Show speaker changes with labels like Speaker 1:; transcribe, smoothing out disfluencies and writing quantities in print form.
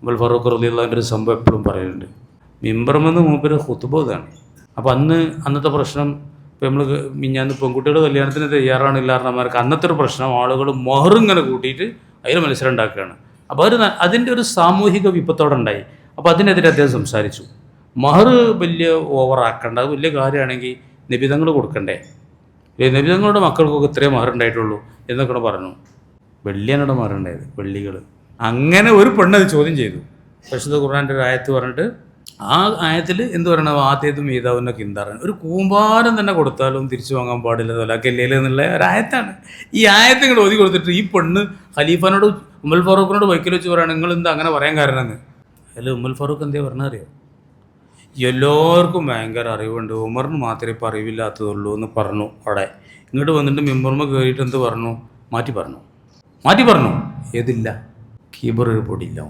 Speaker 1: ഉമർ ഫാറൂഖ് റളിയല്ലാഹുവിൻ്റെ ഒരു സംഭവം എപ്പോഴും പറയുന്നുണ്ട്. മിമ്പറുമെന്ന് മൂപ്പര് ഖുതുബ ഓതാണ്. അപ്പോൾ അന്നത്തെ പ്രശ്നം, ഇപ്പോൾ നമ്മൾ മിഞ്ഞാന്ന് പെൺകുട്ടികളുടെ കല്യാണത്തിന് തയ്യാറാണില്ല കാരണന്മാർക്ക് അന്നത്തെ ഒരു പ്രശ്നം, ആളുകൾ മഹർ ഇങ്ങനെ കൂട്ടിയിട്ട് അതിൽ മത്സരം ഉണ്ടാക്കുകയാണ്. അപ്പോൾ അതിൻ്റെ ഒരു സാമൂഹിക വിപത്തോടെ ഉണ്ടായി. അപ്പോൾ അതിനെതിരെ അദ്ദേഹം സംസാരിച്ചു. മഹർ വലിയ ഓവറാക്കേണ്ട, അത് വലിയ കാര്യമാണെങ്കിൽ നബിതങ്ങൾ കൊടുക്കണ്ടേ, നബിതങ്ങളുടെ മക്കൾക്കൊക്കെ ഇത്രയും മഹർ ഉണ്ടായിട്ടുള്ളൂ എന്നൊക്കെ പറഞ്ഞു. വെള്ളിയാണോടെ മഹർ ഉണ്ടായത്, വെള്ളികൾ. അങ്ങനെ ഒരു പെണ്ണത് ചോദ്യം ചെയ്തു. പരിശുദ്ധ ഖുർആൻ്റെ ഒരു ആയത്ത് പറഞ്ഞിട്ട്, ആ ആയത്തിൽ എന്ത് പറയണം, ആദ്യത്തും ഈതാവുന്നൊക്കെ എന്താ ഒരു കൂമ്പാരം തന്നെ കൊടുത്താലും തിരിച്ചു വാങ്ങാൻ പാടില്ല തൊലാക്കല്ലേ എന്നുള്ള ഒരായത്താണ്. ഈ ആയത്ത് ഇങ്ങോട്ട് ഓതി കൊടുത്തിട്ട് ഈ പെണ്ണ് ഖലീഫാനോട് ഉമർ ഫാറൂഖിനോട് വൈക്കൽ വെച്ച് പറയുകയാണ്, നിങ്ങൾ എന്താ അങ്ങനെ പറയാൻ കാരണമെന്ന്. അതിൽ ഉമർ ഫാറൂഖ് എന്താ പറഞ്ഞറിയോ, എല്ലാവർക്കും ഭയങ്കര അറിവുണ്ട്, ഉമറിന് മാത്രമേ ഇപ്പോൾ അറിവില്ലാത്തതുള്ളൂ എന്ന് പറഞ്ഞു. അവിടെ ഇങ്ങോട്ട് വന്നിട്ട് മിമ്പർമ കയറിയിട്ട് എന്ത് പറഞ്ഞു, മാറ്റി പറഞ്ഞു. ഏതില്ല, കീബർ ഒരു പൊടിയില്ല.